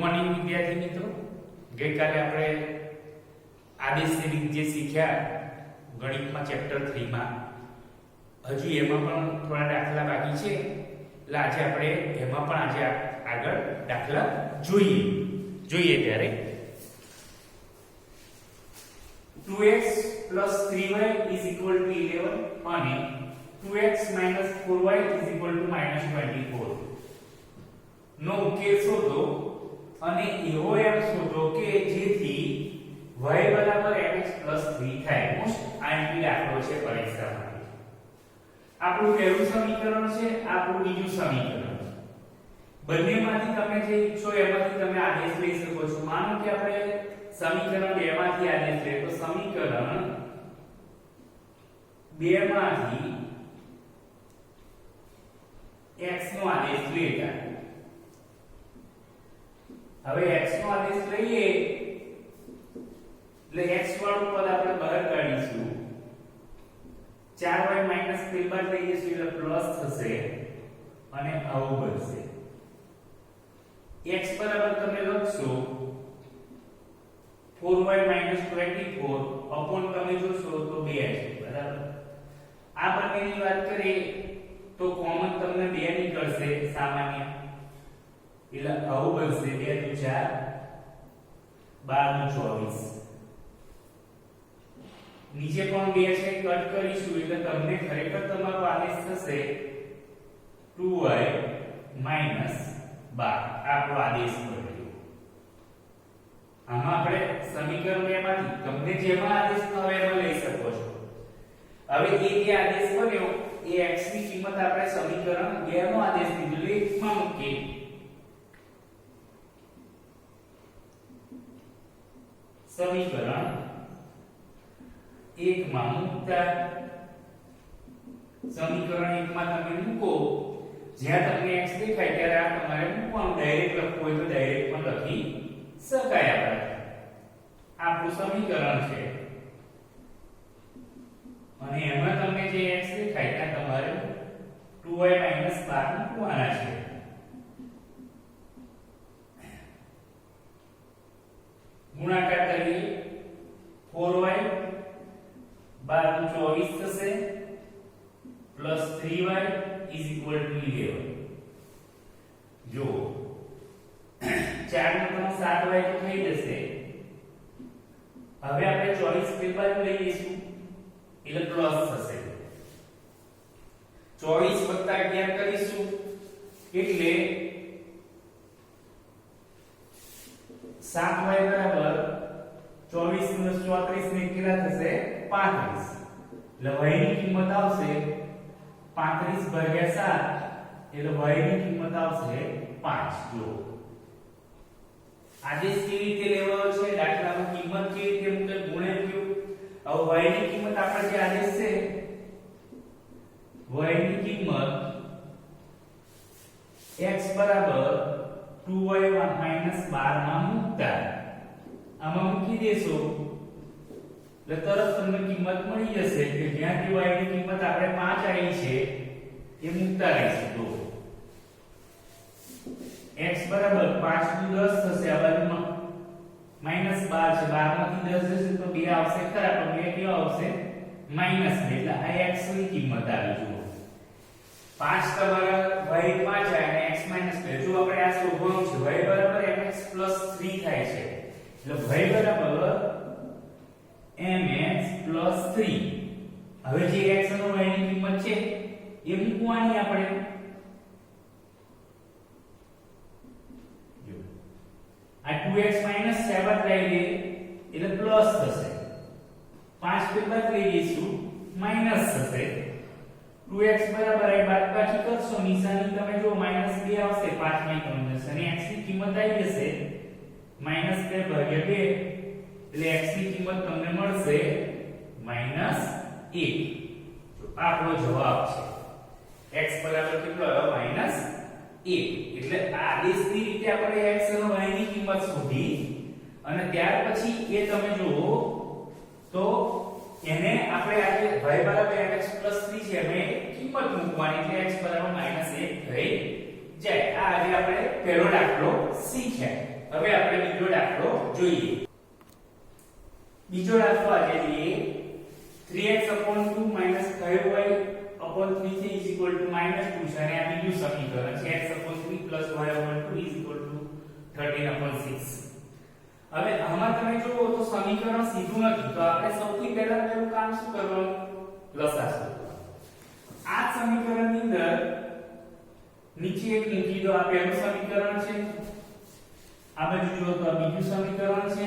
Morning વિદ્યાર્થી મિત્રો, ગઈકાલે આપણે આદેશની રીત જે શીખ્યા ગણિતમાં ચેપ્ટર 3 માં, હજુ એમાં પણ થોડા દાખલા બાકી છે, એટલે આજે આપણે એમાં પણ આજે આગળ દાખલા જોઈએ ત્યારે 2x 3y 11 અને 2x 4y 24 નો ઉકેલ શોધો અને એવો એમ શોધો કે જેથી y બરાબર mx 3 થાય. મોસ્ટ આઈએમપી દાખલો છે પરીક્ષા માટે. આપણું પહેલું સમીકરણ છે, આપણું બીજું સમીકરણ. બંનેમાંથી તમે જે ઈચ્છો એમાંથી તમે આદેશ લઈ શકો છો. માનો કે આપણે સમીકરણ 2 માંથી આદેશ લઈએ તો સમીકરણ 2 માંથી x નો આદેશ લેતા. હવે x નો આદેશ લઈએ એટલે x વાળું પદ આપણે બહાર કાઢીશું. 4y માઈનસ 3 બાદ લઈ જઈશું એટલે પ્લસ થશે અને આવું બનશે. x બરાબર તમે લખશો 4y માઈનસ 24 અપોન તમે જોશો તો 2 છે, બરાબર. આ બંનેની વાત કરીએ તો કોમન તમને 2 નીકળશે સામાન્ય, એટલે આવું બનશે 2 × 4 12 × 24. નીચે પણ 2 છે, કટ કરીશું એટલે તમને ખરેખર તમારો આદેશ થશે 2y - 12. આપણો આદેશ બન્યો. આમાં આપણે સમીકરણ 2 માંથી તમને જેમાં આદેશ આવે એમાં લઈ શકો છો. હવે એ જે આદેશ બન્યો એ x ની કિંમત આપણે સમીકરણ 2 નો આદેશ લીધો એટલે 1 માં મૂકીએ. સમીકરણ 1 માં મૂકતા સમીકરણ 1 માં તમે મૂકો, જ્યાં તમને x દેખાય ત્યારે આ તમારે મૂકવાનું. ડાયરેક્ટ લખવું હોય તો ડાયરેક્ટ પણ લખી શકાય. આપણું સમીકરણ છે અને એમાં તમને જે x દેખાય ત્યાં તમારે 2y - 12 મૂકવાના છે. ગુણાકાર કરીએ 4y 12 × 24 થશે પ્લસ 3y = 11. જો 4 નો 7y તો થઈ જશે. હવે આપણે 24 પેર બાજુ લઈ જઈશું એટલે પ્લસ થશે. 24 + 11 કરીશું એટલે 7y બરાબર 24 + 34 ને કેટલા થશે 35. એટલે y ની કિંમત આવશે 35 / 7 એટલે y ની કિંમત આવશે 5. જો આદેશ કેવી રીતે લેવાનો છે, દાખલામાં કિંમત કેવી રીતે મૂકે, ગુણેલું. હવે y ની કિંમત આપણે જે આદેશ છે y ની કિંમત x બરાબર 2y - 12 માં મૂકતા આમાં મૂકી દેશો એટલે તરત તમને કિંમત મળી જશે કે જ્યાંથી y ની કિંમત આપણે 5 આવી છે એ મૂકતા રહીશું. તો x બરાબર 5 × 10 થશે. આ બાજુમાં -12 છે, 12 માંથી 10 જશે તો 2 આવશે ખરા, પણ 2 કેવો આવશે -2. એટલે આ x ની કિંમત આવી. જુઓ 5 તમારા y 5 આવે અને x - 2. જો આપણે આ શોધવાનું છે y બરાબર mx + 3 થાય છે એટલે y બરાબર mx + 3. હવે જે x અને y ની કિંમત છે એ મૂકવાની આપણે. આ 2x - 7 લઈ લે એટલે પ્લસ થશે. 5 પેર બાદ લઈ જઈશું માઈનસ થશે. 2x બરાબર આ બાદબાકી કરશો, નિશાની તમે જો -2 આવશે, 5 માં કમી જશે અને x ની કિંમત આવી જશે -2 / 2 એટલે x ની કિંમત તમને મળશે -1. તો આપણો જવાબ છે x બરાબર કેટલો આવ્યો -1. એટલે આ આદેશની રીતે આપણે x અને y ની કિંમત શોધી અને ત્યાર પછી એ તમે જુઓ તો એને આપણે આજે y બરાબર mx + 3 છે એમે કિંમત મૂકવાની એટલે x બરાબર -1 થઈ જાય. આ આજે આપણે પહેલો દાખલો શીખ્યા. હવે આપણે બીજો દાખલો જોઈએ. બીજો દાખલો આજે જોઈએ 3x/2 - 5y/3 છે -2 છે અને આ બીજું સમીકરણ છે x/3 + y/2 13/6. હવે આમાં તમે જુઓ તો સમીકરણ સીધું નથી, તો આપણે સૌથી પહેલા પહેલું કામ શું કરવાનું? લસાઅ શોધવાનું. આ સમીકરણની અંદર નીચે એક મૂકી દો. આ પહેલું સમીકરણ છે, આ બાજુ જુઓ તો આ બીજું સમીકરણ છે.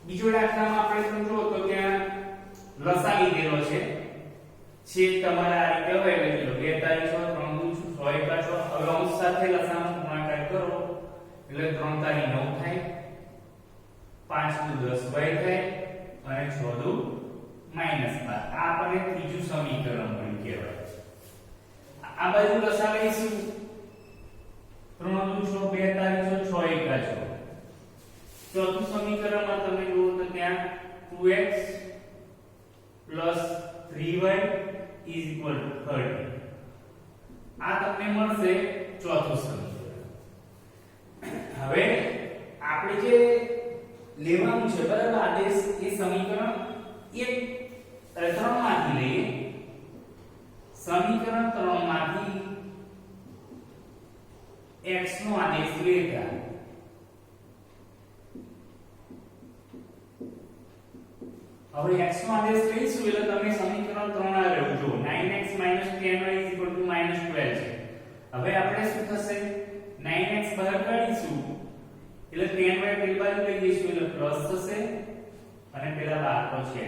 બીજો દાખલામાં આપણે તમે જુઓ તો ત્યાં લસાઅ લીધેલો છે. છેદ તમારે આ રીતે હોય એટલે 2 તારીખ 3 દુ 6 એકા 6. હવે અંશ સાથે લસાઅનો ગુણાકાર કરો એટલે 3 તારી 9 થાય, 5 દુ 10 થાય અને 6 દુ -12. આ આપણને ત્રીજું સમીકરણ મળ્યું કહેવાય. આ બાજુ લસાઅ લઈશું 3 દુ 6 2 તારી 6 એકા 6. ચોથું સમીકરણમાં તમે જુઓ તો ત્યાં 2x + 3y = 30. આ તમને મળશે ચોથું સમીકરણ. હવે આપણે જે લેવાનું છે બરાબર આદેશ, એ સમીકરણ એક 3 માંથી લઈએ. સમીકરણ 3 માંથી x નો આદેશ લેતા હવે x નો આદેશ લઈશું એટલે તમે સમીકરણ 3 આ રહ્યું જો 9x - 10y = -12 છે. હવે આપણે શું થશે? 9x બહાર કાઢીશું એટલે 10y પેલી બાજુ લઈ જઈશું એટલે પ્લસ થશે અને પેલા 12 તો છે.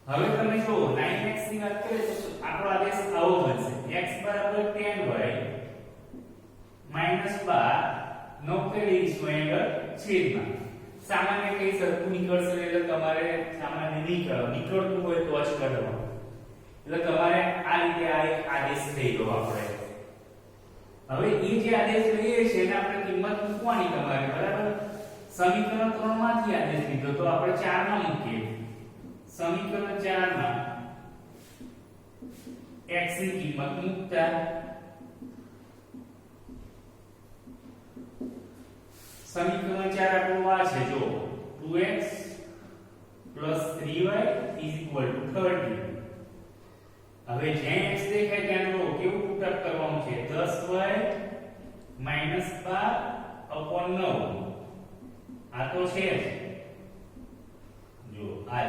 હવે તમે જો 9x ની વાત કરીએ તો આપણો આદેશ આવો બનશે x = 10y - 12 9 કરી દઈશું આગળ છેદમાં. સામાન્ય કઈ સરખું નીકળશે એટલે તમારે સામાન્ય નીકળતું હોય તો જ કરવાનું. એટલે તમારે આ રીતે આ એક આદેશ થઈ ગયો આપણે. હવે એ જે આદેશ લઈએ છે એને આપણે કિંમત મૂકવાની તમારે બરાબર. સમીકરણ 3 માંથી આદેશ લીધો તો આપણે 4 માં મૂકીએ. સમીકરણ 4 માં x ની કિંમત મૂકતા સમીકરણ 4 આપણું આ છે જો 2x + 3y = 30. હવે જ્યાં x દેખાય ત્યાં જો કેવું પુટઅપ કરવાનું છે 10y - 12/9. આ તો છે જ જો આ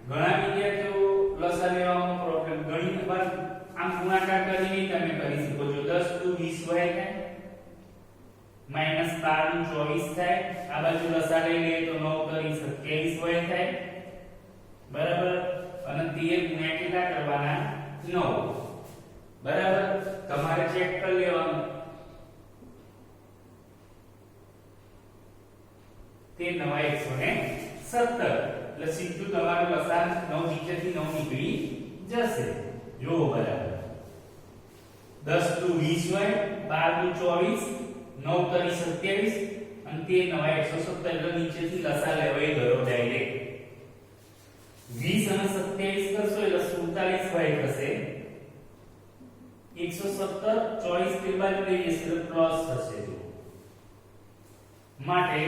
ઘણા વિદ્યાર્થીઓ લસાઅ લેવામાં પ્રોબ્લેમ ઘણી વાર આમ ગુણાકાર કરીને તમે કરી શકો છો. 10 દુ 20y થાય -12 દુ 24 થાય. આ બાજુ લસાઅ લઈ લઈએ તો 9 કરી 27y થાય બરાબર. અને 13 ગુણ્યા કેટલા કરવાના? 9 બરાબર. તમારે ચેક કરી લેવાનું. તે 9 117 એટલે સીધું તમારું લસાઅ 9 નીચેથી 9 નીકળી જશે. જો બરાબર 10 દુ 20y 12 દુ 24 9 કરી 27 અને તે 9 117 એટલે નીચેથી લસાઅ લેવાય ગયો ડાયરેક્ટ. 20 અને 27 કરશો એટલે 47y થશે. 117 24 તે બાજુ લઈ જશે એટલે પ્લસ થશે. માટે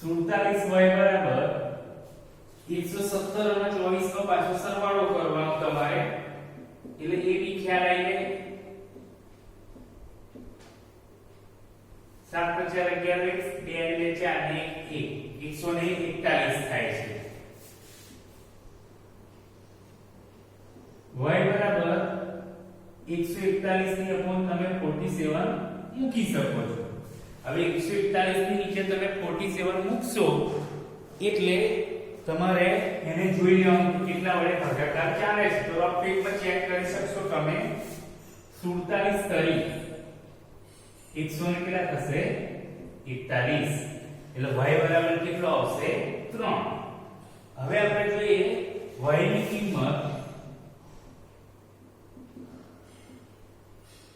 47y બરાબર 117 અને 24 નો પાછો સરવાળો કરવાનો તમારે એટલે એ બી ખ્યાલ આવી જાય. 7 × 4 = 11 2 4 ને 1 141 થાય છે. y બરાબર 141 ની અપોન તમે 47 મૂકી શકો છો. હવે 141 ની નીચે તમે 47 મૂકશો એટલે તમારે એને જોઈ લેવાનું કેટલા વડે ભાગાકાર ચાલે છે. તો આપ પેજમાં ચેક કરી શકશો તમે 47 તરી 100 ને કેટલા થશે 41 એટલે y બરાબર કેટલો આવશે 3. હવે આપણે જોઈએ y ની કિંમત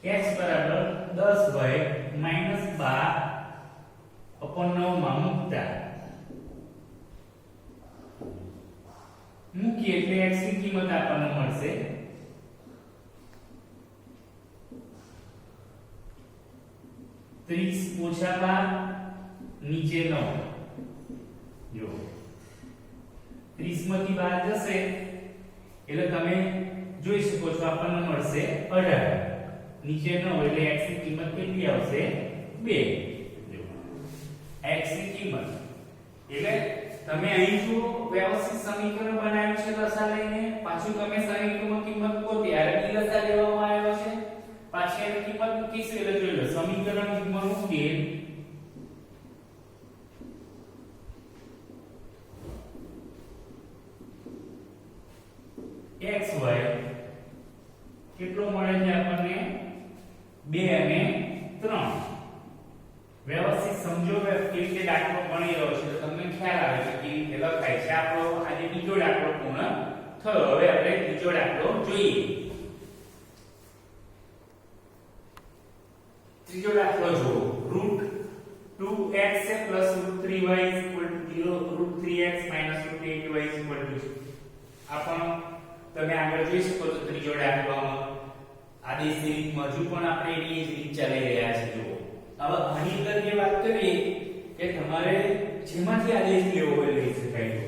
x બરાબર 10y - 12/9 માં મૂકતા મૂકીએ એટલે x ની કિંમત આપણને મળશે 30 ઓછા 12 નીચે 9 જો 30 માંથી 12 જશે એટલે તમે જોઈ શકો છો આપણને મળશે 18 નીચે 9 એટલે x ની કિંમત કેટલી આવશે 2 જો x ની કિંમત એટલે તમે અહીં જો વ્યવસ્થિત સમીકરણ બનાવ્યું છે લસા લઈને પાછું તમે સમીકરણમાં કિંમત કો ત્યારે બી લસા લેવામાં આવ્યો છે પાછી એની કિંમત મૂકીશું એટલે જોઈ લો સમીકરણ કિંમત મૂકીએ xy કેટલો મળે છે આપણને 2 અને 3 વ્યવસ્થિત સમજો કે કેવી રીતે દાખલો ગણી રહ્યો છે તો તમને ખ્યાલ આવે કે કેવી રીતે લખાય છે આપણો આજે બીજો દાખલો પૂર્ણ થયો હવે આપણે બીજો દાખલો જોઈએ ત્રીજો દાખલો જુઓ √2x + √3y = 0 √3x - √8y = આપણો તમે આગળ જોઈ શકો છો ત્રીજો દાખલામાં આદેશની રીતમાં હજુ પણ આપણે એની જ રીત ચાલી રહ્યા છે જુઓ હવે આની અંદર જે વાત કરીએ કે તમારે જેમાંથી આદેશ લેવો હોય લઈ શકાય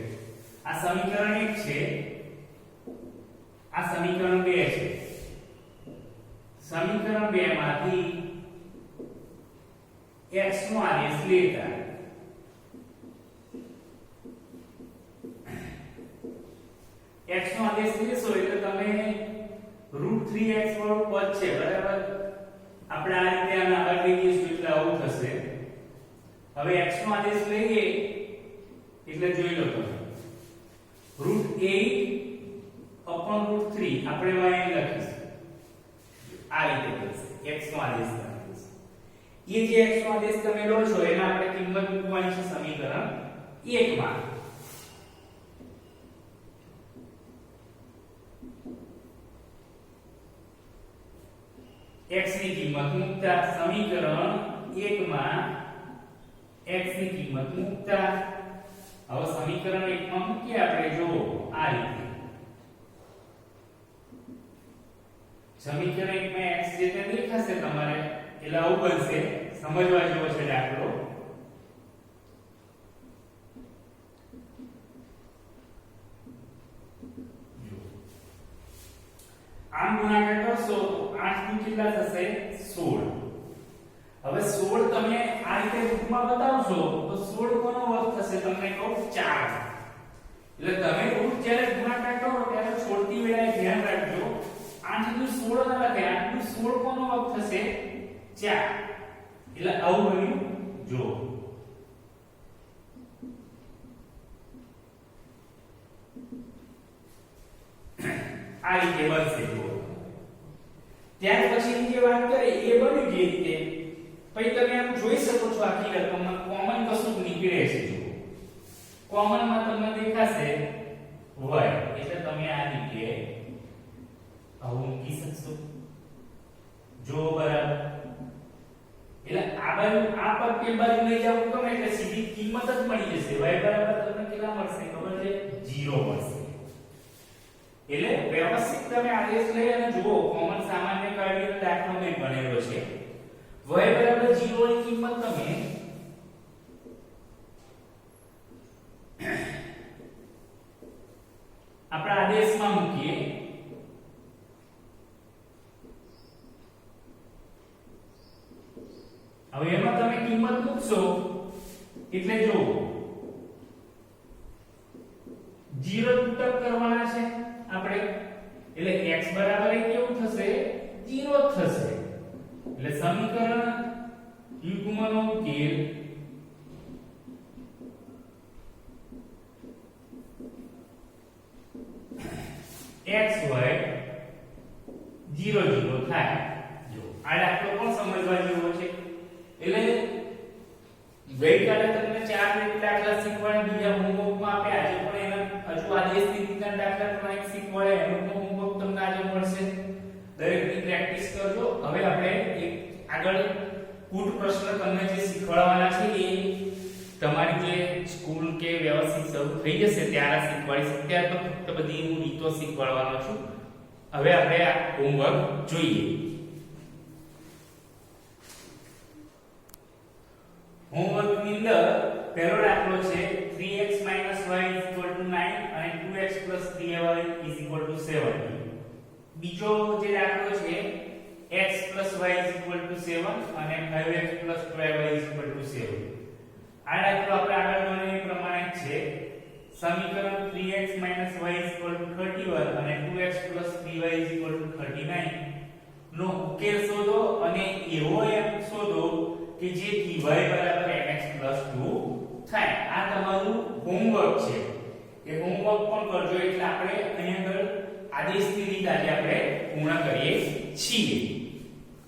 આ સમીકરણ 1 છે આ સમીકરણ 2 છે સમીકરણ 2 માંથી x નો આદેશ લેતા x નો આદેશ લેશો એટલે તમે √3x વાળું પદ છે બરાબર આપણે આ રીતે આના આગળ લઈ જઈશું એટલે આવું થશે હવે x નો આદેશ લઈએ એટલે જોઈ લો તમે √8/√3 આપણે y લખીશું આ રીતે થશે x નો આદેશ લખીશું એ જે x નો આદેશ તમે લો છો એમાં આપણે કિંમત મૂકવાની છે સમીકરણ 1 માં x ની કિંમત મૂકતા સમીકરણ 1 માં x ની કિંમત મૂકતા હવે સમીકરણ 1 માં મૂકીએ આપણે જો આ રીતે સમીકરણ 1 માં x જે તે દેખાશે તમારે એટલે આવું બનશે સમજવા જેવો છે દાખલો આમ ગુણાકાર કરશો તો 8 નું કેટલા થશે 16 હવે 16 તમે આ રીતે રૂપમાં બતાવશો તો 16 કોનો વર્ગ થશે તમને કહું 4 એટલે તમે રૂપ જ્યારે ગુણાકાર કરો ત્યારે છોડતી વેળાએ ધ્યાન રાખજો 8 નું 16 ના લખે 8 નું 16 કોનો વર્ગ થશે 4 એટલે આવું બન્યું જો આ રીતે બનશે જો ત્યાર પછીની જે વાત કરીએ એ બની જે રીતે પછી તમે આમ જોઈ શકો છો આખી રકમમાં કોમન કશું નીકળે છે જો કોમન માં તમને દેખાશે y એટલે તમે આ રીતે આવું મૂકી શકશો જો બરાબર એટલે આ બાજુ આ પદ કે બાજુ લઈ જાવ તો એટલે સીધી કિંમત જ મળી જશે y બરાબર તમને કેટલા મળશે ખબર છે 0 મળશે એટલે વ્યવસ્થિત તમે આદેશ લઈ અને જુઓ કોમન સામાન્ય કાઢીને દાખલો મેં બનેલો છે y બરાબર 0 ની કિંમત તમે આપણા આદેશમાં મૂકીએ હવે એમાં તમે કિંમત મૂકશો એટલે જો 0 તૂટક કરવાના છે આપણે એટલે x બરાબર કેવું થશે 0 થશે એટલે સમીકરણ યુગ્મનો ઉકેલ xy 0 0 થાય જો આ દાખલો પણ સમજવા જેવો છે એટલે ગઈકાલે તમને 4 દાખલા શીખવાડે બીજા હોમવર્કમાં આપે આજે પણ એના હજુ આદેશની રીતના દાખલા પણ એક શીખવાડે એનું હોમવર્ક તમને આજે મળશે દરેકની પ્રેક્ટિસ કરજો હવે આપણે એક આગળ કુટ પ્રશ્ન તમને જે શીખવાડવાના છે એ તમારી જે સ્કૂલ કે વ્યવસ્થિત શરૂ થઈ જશે ત્યારે શીખવાડીશ અત્યારે તો ફક્ત બધી હું રીતો શીખવાડવાનો છું હવે આપણે આ હોમવર્ક જોઈએ પહેલો દાખલો છે 3x y 9 અને 2x 3y 7. બીજો જે દાખલો છે x y 7 અને 5x 12y 7. આ દાખલો આપણે આગળ ગણ્યા પ્રમાણે જ છે. સમીકરણ 3x y 31 અને 2x 3y 39 નો ઉકેલ શોધો અને એવો એમ શોધો કે જેથી y mx 2 થાય. આ તમારું હોમવર્ક છે. એ હોમવર્ક પણ કરજો એટલે આપણે અહીંયા આગળ આદેશની રીત આજે આપણે પૂર્ણ કરીએ છીએ.